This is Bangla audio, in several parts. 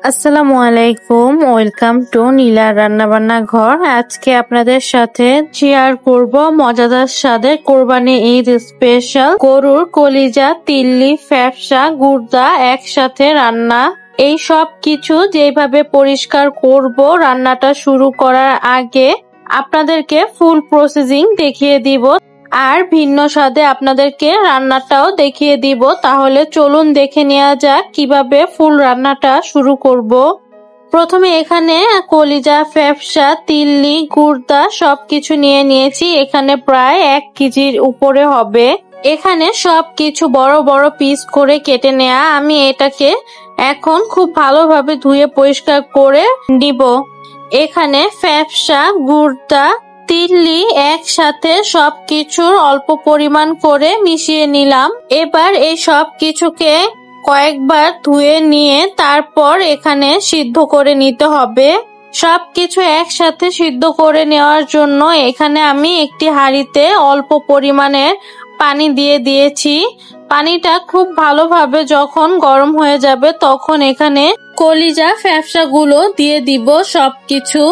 আসসালামু আলাইকুম, ওয়েলকাম টু নীলা রান্নাবান্না ঘর। আজকে আপনাদের সাথে শেয়ার করব মজাদার স্বাদের কোরবানি ঈদ স্পেশাল গরুর কলিজা, তিল্লি, ফ্যাপসা, গুর্দা একসাথে রান্না। এই সব কিছু যেভাবে পরিষ্কার করব রান্নাটা শুরু করার আগে আপনাদেরকে ফুল প্রসেসিং দেখিয়ে দিব আর ভিন্ন স্বাদে আপনাদেরকে রান্নাটাও দেখিয়ে দিব। তাহলে চলুন দেখে নেওয়া যাক কিভাবে ফুল রান্নাটা শুরু করব। প্রথমে এখানে কলিজা, ফ্যাপসা, তিল্লি, গুর্দা সবকিছু নিয়ে নিয়েছি। এখানে প্রায় 1 কেজির উপরে হবে। এখানে সবকিছু বড় বড় পিস করে কেটে নেওয়া। আমি এটাকে এখন খুব ভালোভাবে ধুয়ে পরিষ্কার করে নিব। এখানে ফ্যাপসা, গুর্দা, তিল্লি একসাথে সবকিছুর অল্প পরিমাণ করে মিশিয়ে নিলাম। এবার এই সব কিছুকে কয়েকবার ধুয়ে নিয়ে তারপর এখানে সিদ্ধ করে নিতে হবে। সবকিছু একসাথে সিদ্ধ করে নেওয়ার জন্য এখানে আমি একটি হাঁড়িতে অল্প পরিমাণের পানি দিয়ে দিয়েছি। পানিটা খুব ভালোভাবে যখন গরম হয়ে যাবে তখন এখানে কলিজা, ফ্যাপসাগুলো দিয়ে দিব সবকিছু।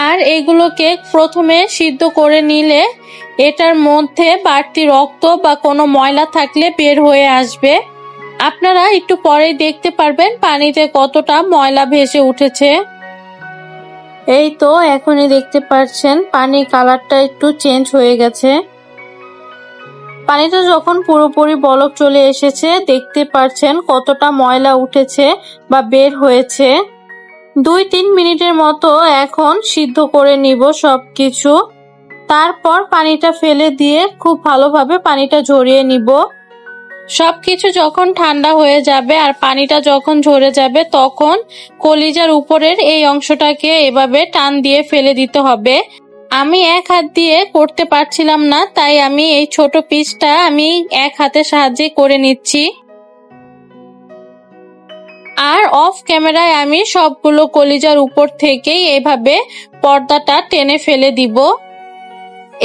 আর এগুলোকে প্রথমে সিদ্ধ করে নিলে এটার মধ্যে বাড়তি রক্ত বা কোনো ময়লা থাকলে বের হয়ে আসবে। আপনারা একটু পরেই দেখতে পারবেন পানিতে কতটা ময়লা ভেসে উঠেছে। এই তো এখনই দেখতে পাচ্ছেন পানির কালারটা একটু চেঞ্জ হয়ে গেছে। পানিটা যখন পুরোপুরি বলক চলে এসেছে দেখতে পাচ্ছেন কতটা ময়লা উঠেছে বা বের হয়েছে। 2-3 মিনিটের মতো এখন সিদ্ধ করে নিব সবকিছু। তারপর পানিটা ফেলে দিয়ে খুব ভালোভাবে পানিটা ঝরিয়ে নিব। সবকিছু যখন ঠান্ডা হয়ে যাবে আর পানিটা যখন ঝরে যাবে তখন কলিজার উপরের এই অংশটাকে এভাবে টান দিয়ে ফেলে দিতে হবে। আমি এক হাত দিয়ে করতে পারছিলাম না, তাই আমি এই ছোট পিসটা আমি এক হাতের সাহায্যে করে নিচ্ছি। আর অফ ক্যামেরায় আমি সবগুলো কলিজার উপর থেকেই এভাবে পর্দাটা টেনে ফেলে দিব।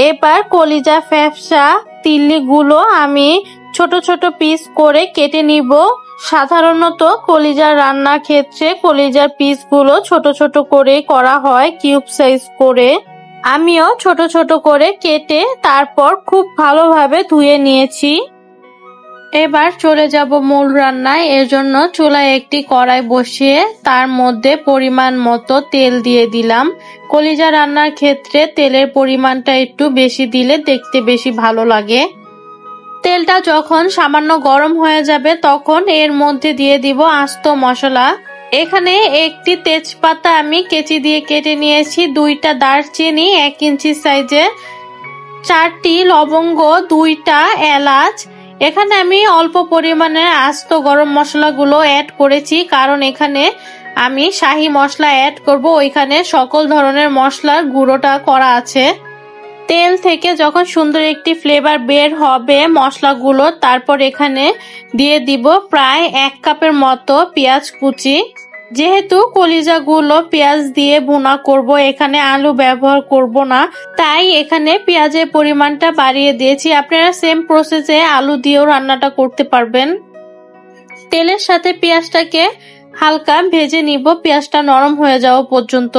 এবার কলিজা, ফ্যাপসা, তিল্লিগুলো আমি ছোট ছোট পিস করে কেটে নিব। সাধারণত কলিজার রান্নার ক্ষেত্রে কলিজার পিসগুলো ছোট ছোট করে করা হয়, কিউব সাইজ করে। আমিও ছোট ছোট করে কেটে তারপর খুব ভালোভাবে ধুয়ে নিয়েছি। এবার চলে যাব মূল রান্নায়। এর জন্য চুলায় একটি কড়াই বসিয়ে তার মধ্যে পরিমাণ মতো তেল দিয়ে দিলাম। কলিজা রান্নার ক্ষেত্রে তেলের পরিমাণটা একটু বেশি দিলে দেখতে বেশি ভালো লাগে। তেলটা যখন সামান্য গরম হয়ে যাবে তখন এর মধ্যে দিয়ে দিব আস্ত মশলা। এখানে একটি তেজপাতা আমি কেচি দিয়ে কেটে নিয়েছি, 2টা দারচিনি 1 ইঞ্চি সাইজের, 4টি লবঙ্গ, 2টা এলাচ। এখানে আমি অল্প পরিমাণে আস্ত গরম মশলাগুলো অ্যাড করেছি কারণ এখানে আমি শাহি মশলা অ্যাড করব, ওইখানে সকল ধরনের মশলার গুঁড়োটা করা আছে। তেল থেকে যখন সুন্দর একটি ফ্লেভার বের হবে মশলাগুলো, তারপর এখানে দিয়ে দিব প্রায় 1 কাপের মতো পেঁয়াজ কুচি। যেহেতু কলিজাগুলো পেঁয়াজ দিয়ে ভুনা করব, এখানে আলু ব্যবহার করব না, তাই এখানে পেঁয়াজের পরিমাণটা বাড়িয়ে দিয়েছি। আপনারা সেম প্রসেসে আলু দিয়েও রান্নাটা করতে পারবেন। তেলের সাথে পেঁয়াজটাকে হালকা ভেজে নিব, পেঁয়াজটা নরম হয়ে যাওয়া পর্যন্ত।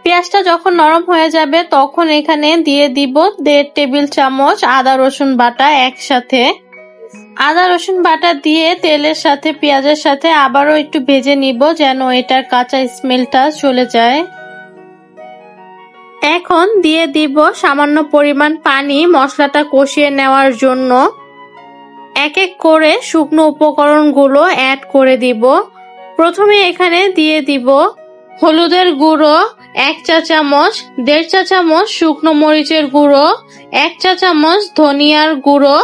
পেঁয়াজটা যখন নরম হয়ে যাবে তখন এখানে দিয়ে দিব 1.5 টেবিল চামচ আদা রসুন বাটা একসাথে। আদা রসুন বাটা দিয়ে তেলের সাথে পেঁয়াজের সাথে আবারও একটু ভেজে নিব যেন এটার কাঁচা স্মেলটা চলে যায়। এখন দিয়ে দিব সামান্য পরিমাণ পানি মশলাটা কষিয়ে নেওয়ার জন্য। এক এক করে শুকনো উপকরণগুলো অ্যাড করে দিব। প্রথমে এখানে দিয়ে দিব হলুদের গুঁড়ো 1 চা চামচ, 1.5 চা চামচ শুকনো মরিচের গুঁড়ো, 1 চা চামচ ধনিয়ার গুঁড়ো,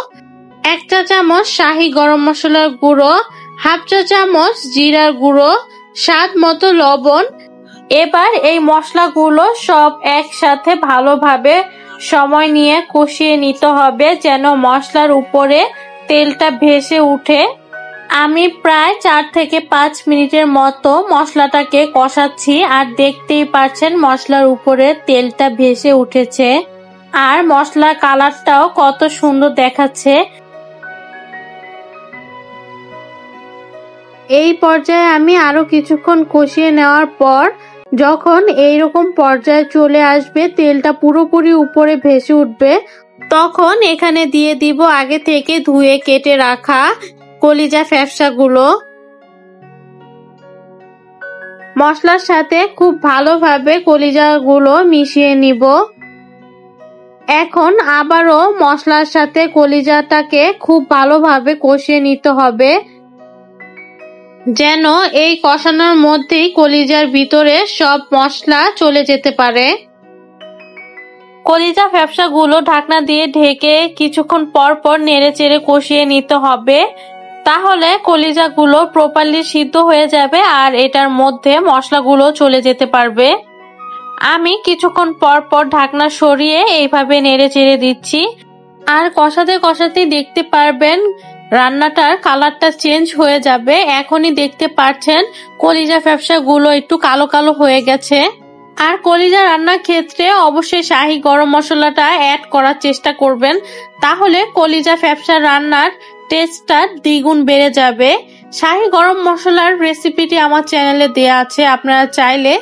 1 চা চামচ শাহি গরম মশলার গুঁড়ো, 1/2 চা চামচ জিরার গুঁড়ো, স্বাদ মতো লবণ। এবার এই মশলাগুলো সব একসাথে ভালোভাবে সময় নিয়ে কষিয়ে নিতে হবে যেন মশলার উপরে তেলটা ভেসে উঠে। আমি প্রায় 4 থেকে 5 মিনিটের মতো মশলাটাকে কষাচ্ছি আর দেখতেই পাচ্ছেন মশলার উপরে তেলটা ভেসে উঠেছে আর মশলার কালারটাও কত সুন্দর দেখাচ্ছে। এই পর্যায়ে আমি আরো কিছুক্ষণ কষিয়ে নেওয়ার পর যখন এইরকম পর্যায়ে চলে আসবে, তেলটা পুরোপুরি উপরে ভেসে উঠবে, তখন এখানে দিয়ে দিব আগে থেকে ধুয়ে কেটে রাখা কলিজা ফ্যাপসাগুলো। মশলার সাথে খুব ভালোভাবে কলিজাগুলো মিশিয়ে নিব। এখন আবারও মশলার সাথে কলিজাটাকে খুব ভালোভাবে কষিয়ে নিতে হবে, যেন এই কষানোর মধ্যেই কলিজার ভিতরে সব মশলা চলে যেতে পারে। কলিজা ফ্যাপসাগুলো ঢাকনা দিয়ে ঢেকে কিছুক্ষণ পর পর নেড়ে চেড়ে কষিয়ে নিতে হবে, তাহলে কলিজাগুলো প্রপারলি সিদ্ধ হয়ে যাবে আর এটার মধ্যে মশলাগুলো চলে যেতে পারবে। আমি কিছুক্ষণ পর পর ঢাকনা সরিয়ে এইভাবে নেড়ে চেড়ে দিচ্ছি, আর কষাতে কষাতেই দেখতে পারবেন রান্নাটার কালারটা চেঞ্জ হয়ে যাবে। এখনই দেখতে পাচ্ছেন কলিজা ফ্যাপসাগুলো একটু কালো কালো হয়ে গেছে। আর কলিজা রান্নার ক্ষেত্রে অবশ্যই শাহি গরম মশলাটা অ্যাড করার চেষ্টা করবেন, তাহলে কলিজা ফ্যাপসা রান্নার টেস্টটা দ্বিগুণ বেড়ে যাবে। শাহি গরম মশলার রেসিপিটি আমার চ্যানেলে দেয়া আছে, আপনারা চাইলে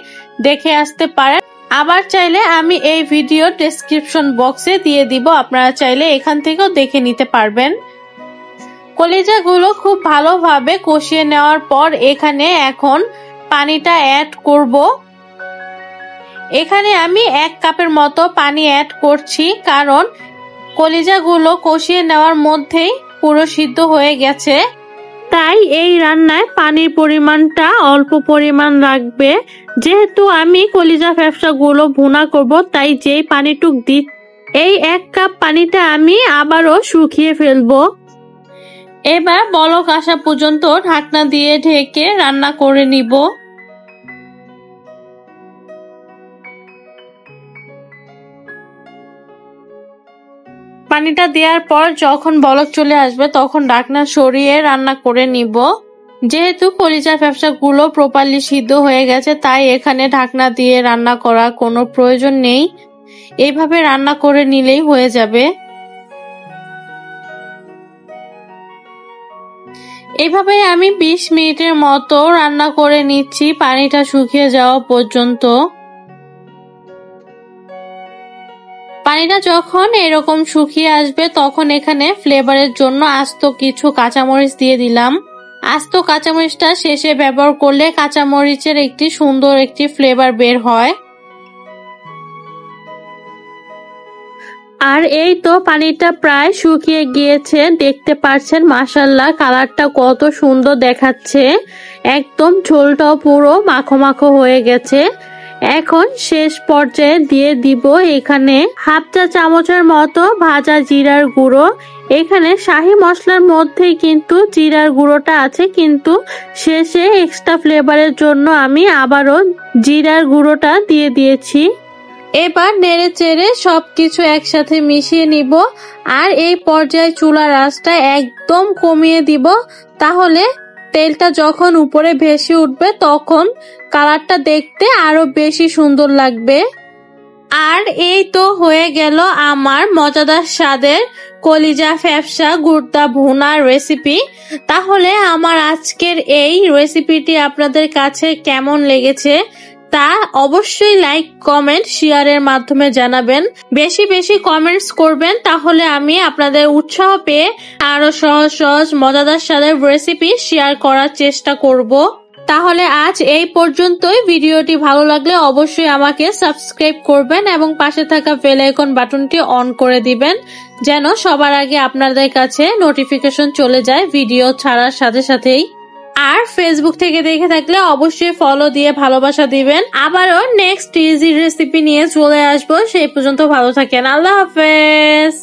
দেখে আসতে পারেন। আবার চাইলে আমি এই ভিডিও ডেসক্রিপশন বক্সে দিয়ে দিব, আপনারা চাইলে এখান থেকেও দেখে নিতে পারবেন। কলিজাগুলো খুব ভালোভাবে কষিয়ে নেওয়ার পর এখানে এখন পানিটা অ্যাড করব। এখানে আমি 1 কাপের মতো পানি অ্যাড করছি, কারণ কলিজাগুলো কষিয়ে নেওয়ার মধ্যেই পুরো সিদ্ধ হয়ে গেছে, তাই এই রান্নায় পানির পরিমাণটা অল্প পরিমাণ রাখবে। যেহেতু আমি কলিজা ফ্যাপসাগুলো ভুনা করব, তাই যেই পানিটুক দিই এই 1 কাপ পানিটা আমি আবারও শুকিয়ে ফেলবো। এবার বলক আসা পর্যন্ত ঢাকনা দিয়ে ঢেকে রান্না করে নিব। পানিটা দেওয়ার পর যখন বলক চলে আসবে তখন ঢাকনা সরিয়ে রান্না করে নিব। যেহেতু কলিজা ফ্যাপসাগুলো প্রপারলি সিদ্ধ হয়ে গেছে, তাই এখানে ঢাকনা দিয়ে রান্না করার কোনো প্রয়োজন নেই, এইভাবে রান্না করে নিলেই হয়ে যাবে। এইভাবে আমি 20 মিনিটের মতো রান্না করে নিচ্ছি, পানিটা শুকিয়ে যাওয়া পর্যন্ত। পানিটা যখন এরকম শুকিয়ে আসবে তখন এখানে ফ্লেভারের জন্য আস্ত কিছু কাঁচামরিচ দিয়ে দিলাম। আস্ত কাঁচামরিচটা শেষে ব্যবহার করলে কাঁচামরিচের একটি সুন্দর একটি ফ্লেভার বের হয়। আর এই তো পানিটা প্রায় শুকিয়ে গিয়েছে, দেখতে পাচ্ছেন মাশাআল্লাহ কালারটা কত সুন্দর দেখাচ্ছে, একদম ঝোলটাও পুরো মাখো মাখো হয়ে গেছে। এখন শেষ পর্যায়ে দিয়ে দিব এখানে 1/2 চা চামচের মতো ভাজা জিরার গুঁড়ো। এখানে শাহি মশলার মধ্যেই কিন্তু জিরার গুঁড়োটা আছে, কিন্তু শেষে এক্সট্রা ফ্লেভারের জন্য আমি আবারও জিরার গুঁড়োটা দিয়ে দিয়েছি। এবার নেড়ে চেড়ে সবকিছু একসাথে মিশিয়ে নিব, আর এই পর্যায়ে চুলার আঁচটা একদম কমিয়ে দিব, তাহলে তেলটা যখন উপরে ভেসে উঠবে তখন কালারটা দেখতে আরো বেশি সুন্দর লাগবে। আর এই তো হয়ে গেল আমার মজাদার স্বাদের কলিজা ফ্যাপসা গুর্দা ভুনার রেসিপি। তাহলে আমার আজকের এই রেসিপিটি আপনাদের কাছে কেমন লেগেছে তা অবশ্যই লাইক কমেন্ট শেয়ারের মাধ্যমে জানাবেন। বেশি বেশি কমেন্টস করবেন, তাহলে আমি আপনাদের উৎসাহ পেয়ে আরো সহজ সহজ মজাদার স্বাদের রেসিপি শেয়ার করার চেষ্টা করব। তাহলে আজ এই পর্যন্তই। ভিডিওটি ভালো লাগলে অবশ্যই আমাকে সাবস্ক্রাইব করবেন এবং পাশে থাকা বেল আইকন বাটনটি অন করে দিবেন, যেন সবার আগে আপনাদের কাছে নোটিফিকেশন চলে যায় ভিডিও ছাড়ার সাথে সাথেই। আর ফেসবুক থেকে দেখে থাকলে অবশ্যই ফলো দিয়ে ভালোবাসা দিবেন। আবারও নেক্সট ইজি রেসিপি নিয়ে চলে আসবো, সেই পর্যন্ত ভালো থাকেন। আল্লাহ হাফেজ।